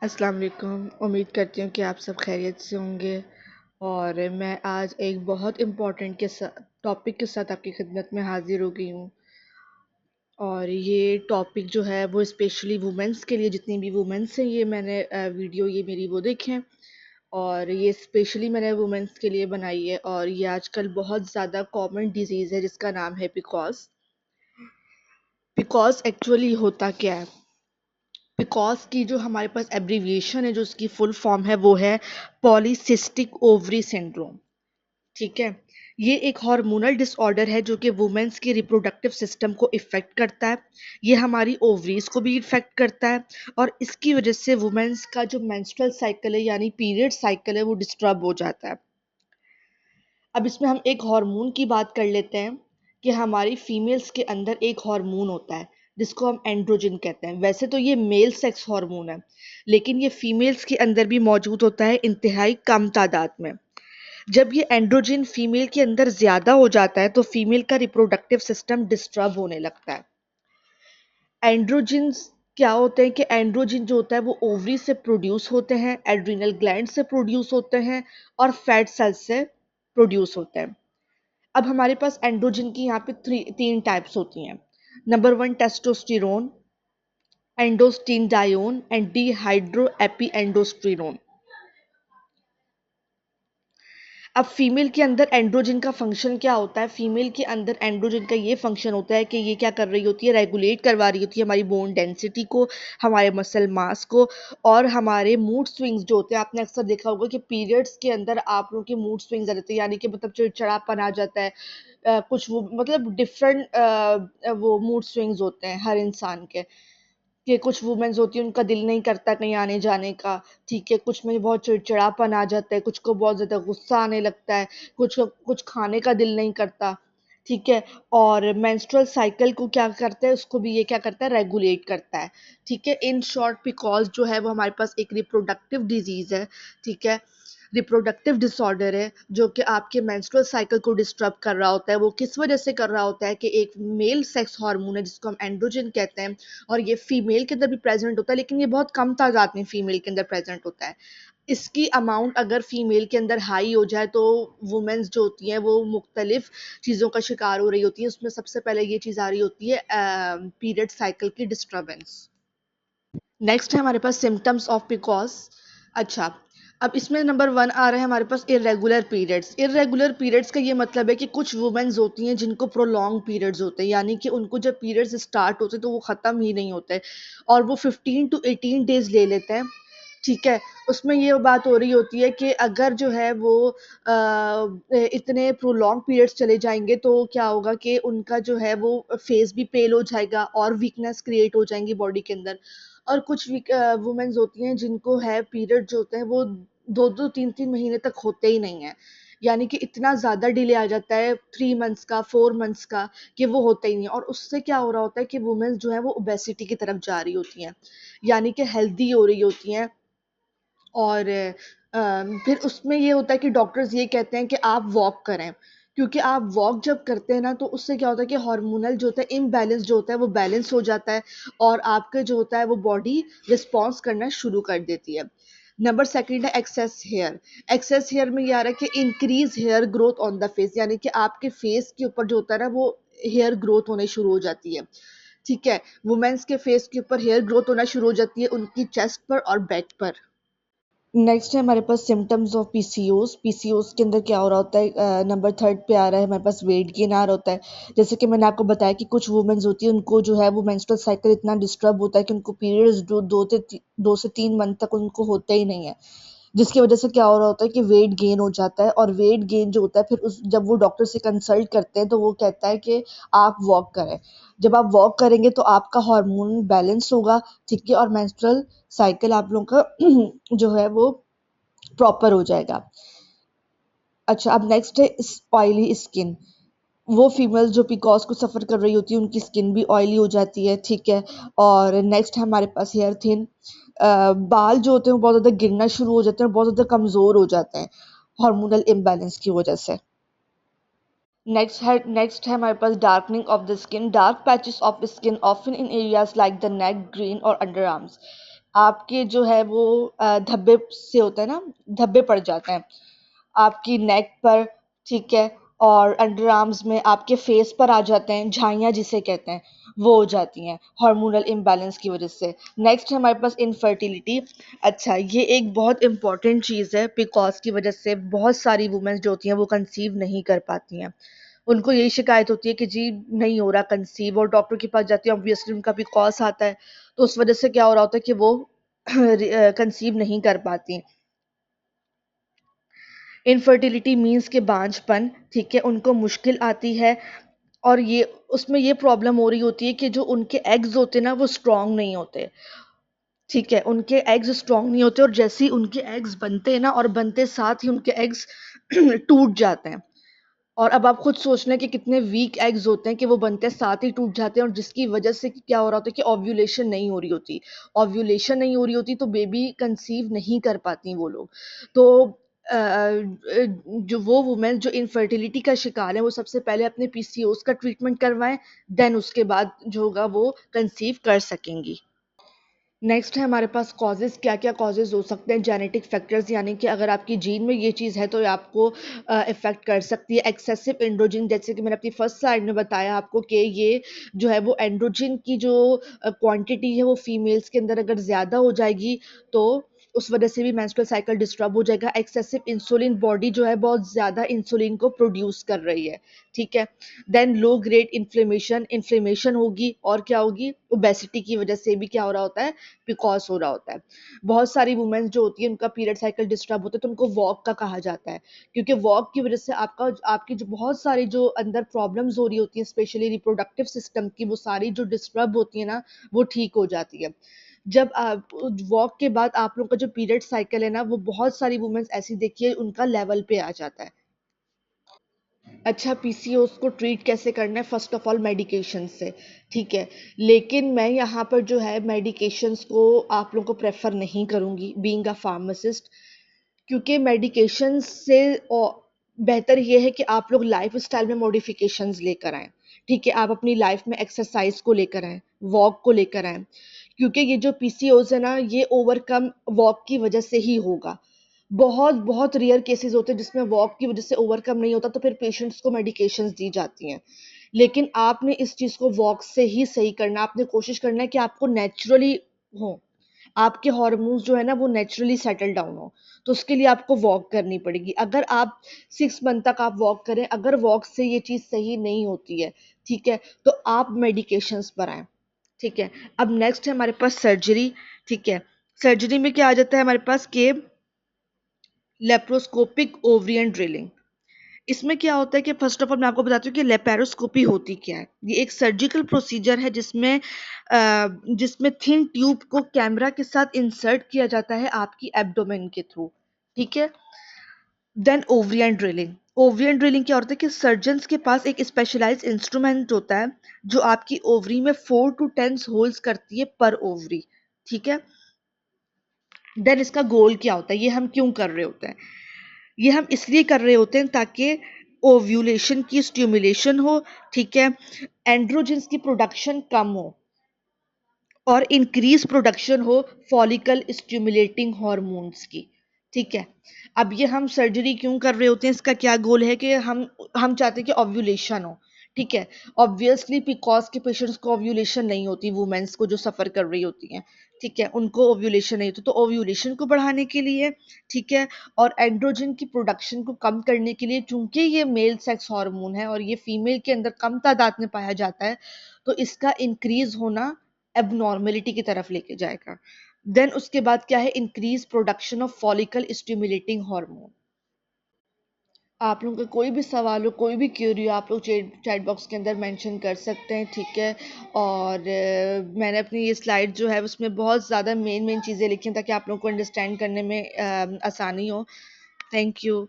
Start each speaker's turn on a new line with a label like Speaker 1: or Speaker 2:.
Speaker 1: अस्सलाम वालेकुम। उम्मीद करती हूँ कि आप सब खैरियत से होंगे। और मैं आज एक बहुत इम्पोर्टेंट टॉपिक के साथ आपकी खिदमत में हाजिर हो गई हूँ। और ये टॉपिक जो है वो स्पेशली वुमेंस के लिए, जितनी भी वुमेंस हैं, ये मैंने वीडियो ये मेरी वो देखें। और ये स्पेशली मैंने वुमेंस के लिए बनाई है। और ये आजकल बहुत ज़्यादा कॉमन डिजीज़ है जिसका नाम है पिकॉज। पिकॉज एक्चुअली होता क्या है? पिकॉज की जो हमारे पास एब्रीविएशन है, जो उसकी फुल फॉर्म है, वो है पॉलीसिस्टिक ओवरी सिंड्रोम। ठीक है। ये एक हार्मोनल डिसऑर्डर है जो कि वुमेन्स के रिप्रोडक्टिव सिस्टम को इफेक्ट करता है। ये हमारी ओवरीज को भी इफेक्ट करता है। और इसकी वजह से वुमेन्स का जो मेंस्ट्रुअल साइकिल है, यानी पीरियड साइकिल है, वो डिस्टर्ब हो जाता है। अब इसमें हम एक हार्मोन की बात कर लेते हैं कि हमारी फीमेल्स के अंदर एक हार्मोन होता है जिसको हम एंड्रोजन कहते हैं। वैसे तो ये मेल सेक्स हार्मोन है, लेकिन ये फीमेल्स के अंदर भी मौजूद होता है, इंतहाई कम तादाद में। जब ये एंड्रोजन फीमेल के अंदर ज्यादा हो जाता है तो फीमेल का रिप्रोडक्टिव सिस्टम डिस्टर्ब होने लगता है। एंड्रोजन्स क्या होते हैं कि एंड्रोजन जो होता है वो ओवरी से प्रोड्यूस होते हैं, एड्रिनल ग्लैंड से प्रोड्यूस होते हैं, और फैट सेल्स से प्रोड्यूस होते हैं। अब हमारे पास एंड्रोजन की यहाँ पे तीन टाइप्स होती हैं। Number one, testosterone, androstenedione and dehydroepiandrosterone. अब फीमेल के अंदर एंड्रोजन का फंक्शन क्या होता है? फीमेल के अंदर एंड्रोजन का ये फंक्शन होता है कि ये क्या कर रही होती है? रेगुलेट करवा रही होती है हमारी बोन डेंसिटी को, हमारे मसल मास को, और हमारे मूड स्विंग्स जो होते हैं। आपने अक्सर देखा होगा कि पीरियड्स के अंदर आप लोगों के मूड स्विंग्स आ जाते हैं, यानी कि मतलब चिड़चिड़ापन आ जाता है। कुछ वो मतलब डिफरेंट वो मूड स्विंग्स होते हैं हर इंसान के। कि कुछ वुमेन्स होती हैं, उनका दिल नहीं करता कहीं आने जाने का। ठीक है, कुछ में बहुत चिड़चिड़ापन आ जाता है, कुछ को बहुत ज़्यादा गुस्सा आने लगता है, कुछ को कुछ खाने का दिल नहीं करता। ठीक है। और मेंस्ट्रुअल साइकिल को क्या करता है, उसको भी ये क्या करता है, रेगुलेट करता है। ठीक है। इन शॉर्ट पिकॉज जो है वो हमारे पास एक रिप्रोडक्टिव डिजीज़ है। ठीक है। रिप्रोडक्टिव डिसऑर्डर है जो कि आपके मेंस्ट्रुअल साइकिल को डिस्टर्ब कर रहा होता है। वो किस वजह से कर रहा होता है कि एक मेल सेक्स हार्मोन है जिसको हम एंड्रोजन कहते हैं, और ये फीमेल के अंदर भी प्रेजेंट होता है, लेकिन ये बहुत कम तादाद में फीमेल के अंदर प्रेजेंट होता है। इसकी अमाउंट अगर फीमेल के अंदर हाई हो जाए तो वुमेन्स जो होती हैं वो मुख्तलिफ चीज़ों का शिकार हो रही होती है। उसमें सबसे पहले ये चीज़ आ रही होती है पीरियड साइकिल की डिस्टर्बेंस। नेक्स्ट है हमारे पास सिम्टम्स ऑफ पिकॉज। अच्छा, अब इसमें नंबर वन आ रहा है हमारे पास इरेगुलर पीरियड्स। इरेगुलर पीरियड्स का ये मतलब है कि कुछ वुमेन्स होती हैं जिनको प्रोलॉन्ग पीरियड्स होते हैं, यानी कि उनको जब पीरियड्स स्टार्ट होते हैं तो वो ख़त्म ही नहीं होते, और वो 15 to 18 डेज ले लेते हैं। ठीक है। उसमें ये बात हो रही होती है कि अगर जो है वो इतने प्रोलॉन्ग पीरियड्स चले जाएंगे तो क्या होगा कि उनका जो है वो फेस भी पेल हो जाएगा और वीकनेस क्रिएट हो जाएंगी बॉडी के अंदर। और कुछ वुमेन्स होती हैं जिनको है पीरियड जो होते हैं वो 2-2 3-3 महीने तक होते ही नहीं है, यानी कि इतना ज़्यादा डिले आ जाता है, 3 मंथ्स का, 4 मंथ्स का, कि वो होते ही नहीं। और उससे क्या हो रहा होता है कि वुमेन्स जो है वो ओबेसिटी की तरफ जा रही होती हैं, यानी कि हेल्दी हो रही होती हैं। और फिर उसमें ये होता है कि डॉक्टर्स ये कहते हैं कि आप वॉक करें, क्योंकि आप वॉक जब करते हैं ना तो उससे क्या होता है कि हार्मोनल जो होता है इम्बैलेंस जो होता है वो बैलेंस हो जाता है, और आपके जो होता है वो बॉडी रिस्पॉन्स करना शुरू कर देती है। नंबर सेकंड है एक्सेस हेयर। एक्सेस हेयर में ये आ रहा है कि increase hair growth on the face, यानी कि आपके फेस के ऊपर जो होता है ना वो हेयर ग्रोथ होने शुरू हो जाती है। ठीक है। वुमेन्स के फेस के ऊपर हेयर ग्रोथ होना शुरू हो जाती है, उनकी चेस्ट पर और बैक पर। नेक्स्ट है हमारे पास सिम्टम्स ऑफ पीसीओस। पीसीओस के अंदर क्या हो रहा होता है, नंबर थर्ड पे आ रहा है हमारे पास वेट गेन आ रहा होता है। जैसे कि मैंने आपको बताया कि कुछ वुमेन्स होती है, उनको जो है वो मेंस्ट्रुअल साइकिल इतना डिस्टर्ब होता है कि उनको पीरियड्स 2 से 3 मंथ तक उनको होते ही नहीं है, जिसकी वजह से क्या हो रहा होता है कि वेट गेन हो जाता है। और वेट गेन जो होता है फिर उस जब वो डॉक्टर से कंसल्ट करते हैं तो वो कहता है कि आप वॉक करें। जब आप वॉक करेंगे तो आपका हार्मोन बैलेंस होगा। ठीक है। और मेंस्ट्रुअल साइकिल आप लोगों का जो है वो प्रॉपर हो जाएगा। अच्छा, अब नेक्स्ट है ऑयली स्किन। वो फीमेल जो पीकॉस को सफ़र कर रही होती है उनकी स्किन भी ऑयली हो जाती है। ठीक है। और नेक्स्ट है हमारे पास हेयर थिन। बाल जो होते हैं वो बहुत ज़्यादा गिरना शुरू हो जाते हैं और बहुत ज़्यादा कमज़ोर हो जाते हैं हार्मोनल इम्बैलेंस की वजह से। नेक्स्ट है हमारे पास darkening of the skin. Dark patches of skin often in areas like the neck, groin और अंडर आर्म्स। आपके जो है वो धब्बे से होता है ना, धब्बे पड़ जाते हैं आपकी नेक पर, ठीक है, और अंडर आर्म्स में, आपके फेस पर आ जाते हैं, झाइयाँ जिसे कहते हैं, वो हो जाती हैं हार्मोनल इम्बैलेंस की वजह से। नेक्स्ट है हमारे पास इनफर्टिलिटी। अच्छा, ये एक बहुत इंपॉर्टेंट चीज़ है, बिकॉज की वजह से बहुत सारी वुमेन्स जो होती हैं वो कंसीव नहीं कर पाती हैं। उनको यही शिकायत होती है कि जी नहीं हो रहा कंसीव, और डॉक्टर के पास जाती है, ऑब्वियसली उनका भी कॉस आता है, तो उस वजह से क्या हो रहा होता है कि वो कंसीव नहीं कर पाती। इनफर्टिलिटी मीन्स के बांझपन, ठीक है, उनको मुश्किल आती है, और ये उसमें ये प्रॉब्लम हो रही होती है कि जो उनके एग्स होते हैं ना वो स्ट्रांग नहीं होते, ठीक है, उनके एग्स स्ट्रांग नहीं होते, और जैसे ही उनके एग्स बनते हैं ना, और बनते साथ ही उनके एग्स टूट जाते हैं। और अब आप खुद सोच लें कि कितने वीक एग्स होते हैं कि वो बनते साथ ही टूट जाते हैं, और जिसकी वजह से क्या हो रहा होता है कि ओव्यूलेशन नहीं हो रही होती। ओव्यूलेशन नहीं हो रही होती तो बेबी कंसीव नहीं कर पाती वो लोग। तो जो वो वुमेन जो इनफर्टिलिटी का शिकार है वो सबसे पहले अपने पीसीओएस का ट्रीटमेंट करवाएं, देन उसके बाद जो होगा वो कंसीव कर सकेंगी। नेक्स्ट है हमारे पास कॉजेज़, क्या-क्या कॉजेज़ हो सकते हैं, जेनेटिक फैक्टर्स, यानी कि अगर आपकी जीन में ये चीज़ है तो ये आपको इफ़ेक्ट कर सकती है। एक्सेसिव एंड्रोजन, जैसे कि मैंने अपनी फर्स्ट स्लाइड में बताया आपको कि ये जो है वो एंड्रोजन की जो क्वांटिटी है वो फीमेल्स के अंदर अगर ज़्यादा हो जाएगी तो उस वजह से भी मेंस्ट्रुअल साइकिल डिस्टर्ब हो जाएगा। एक्सेसिव इंसुलिन, बॉडी जो है बहुत ज़्यादा इंसुलिन को प्रोड्यूस कर रही है, ठीक है। Then low grade inflammation, inflammation होगी, और क्या होगी, ओबेसिटी की वजह से भी क्या हो रहा होता है, बिकॉज हो रहा होता है। बहुत सारी वुमेन्स जो होती है उनका पीरियड साइकिल डिस्टर्ब होता है तो उनको वॉक का कहा जाता है, क्योंकि वॉक की वजह से आपकी जो बहुत सारी जो अंदर प्रॉब्लम्स हो रही होती है, स्पेशली रिप्रोडक्टिव सिस्टम की, वो सारी जो डिस्टर्ब होती है ना वो ठीक हो जाती है। जब आप वॉक के बाद आप लोग का जो पीरियड साइकिल है ना, वो बहुत सारी वुमेन्स ऐसी देखिए उनका लेवल पे आ जाता है। अच्छा, पीसीओएस को ट्रीट कैसे करना है, फर्स्ट ऑफ ऑल मेडिकेशन से, ठीक है। लेकिन मैं यहाँ पर जो है मेडिकेशंस को आप लोगों को प्रेफर नहीं करूँगी बीइंग अ फार्मासिस्ट, क्योंकि मेडिकेशन से बेहतर ये है कि आप लोग लाइफ स्टाइल में मॉडिफिकेशंस लेकर आएँ, ठीक है? आप अपनी लाइफ में एक्सरसाइज को लेकर आएँ, वॉक को लेकर आएँ, क्योंकि ये जो पीसीओएस है ना, ये ओवरकम वॉक की वजह से ही होगा। बहुत बहुत रेयर केसेस होते हैं जिसमें वॉक की वजह से ओवरकम नहीं होता, तो फिर पेशेंट्स को मेडिकेशंस दी जाती हैं। लेकिन आपने इस चीज़ को वॉक से ही सही करना है, आपने कोशिश करना है कि आपको नेचुरली हो, आपके हार्मोन्स जो है ना वो नेचुरली सेटल डाउन हो, तो उसके लिए आपको वॉक करनी पड़ेगी। अगर आप 6 मंथ तक आप वॉक करें, अगर वॉक से ये चीज़ सही नहीं होती है, ठीक है, तो आप मेडिकेशंस पर आएँ, ठीक है। अब नेक्स्ट है हमारे पास सर्जरी, ठीक है। सर्जरी में क्या आ जाता है हमारे पास कि लेप्रोस्कोपिक ओवरियन ड्रिलिंग। इसमें क्या होता है कि फर्स्ट ऑफ ऑल मैं आपको बताती हूँ कि लेपेरोस्कोपी होती क्या है। ये एक सर्जिकल प्रोसीजर है जिसमें थिन ट्यूब को कैमरा के साथ इंसर्ट किया जाता है आपकी एब्डोमेन के थ्रू, ठीक है। Then ovarian drilling. Ovarian drilling क्या होता है कि सर्जन्स के पास एक स्पेशलाइज्ड इंस्ट्रूमेंट होता है जो आपकी ओवरी में 4 टू 10 होल्स करती है पर ओवरी, ठीक है। देन इसका गोल क्या होता है, ये हम क्यों कर रहे होते हैं, ये हम इसलिए कर रहे होते हैं ताकि ओव्यूलेशन की स्टिमुलेशन हो, ठीक है, एंड्रोजन्स की प्रोडक्शन कम हो, और इंक्रीज प्रोडक्शन हो फॉलिकल स्टिमुलेटिंग हार्मोन्स की, ठीक है। अब ये हम सर्जरी क्यों कर रहे होते हैं, इसका क्या गोल है कि हम चाहते हैं कि ओव्यूलेशन हो, ठीक है। ऑब्वियसली पिकॉज के पेशेंट्स को ओव्यूलेशन नहीं होती, वुमेन्स को जो सफ़र कर रही होती हैं, ठीक है, उनको ओव्यूलेशन नहीं होती, तो ओव्यूलेशन को बढ़ाने के लिए, ठीक है, और एंड्रोजन की प्रोडक्शन को कम करने के लिए, चूंकि ये मेल सेक्स हार्मोन है और ये फीमेल के अंदर कम तादाद में पाया जाता है, तो इसका इंक्रीज होना एबनॉर्मेलिटी की तरफ लेके जाएगा। देन उसके बाद क्या है, increase production of follicle stimulating hormone. आप लोगों का कोई भी सवाल हो, कोई भी क्यूरी हो, आप लोग चैट चैट बॉक्स के अंदर मेंशन कर सकते हैं, ठीक है। और मैंने अपनी ये स्लाइड जो है उसमें बहुत ज़्यादा मेन मेन चीज़ें लिखी हैं ताकि आप लोगों को अंडरस्टैंड करने में आसानी हो। Thank you.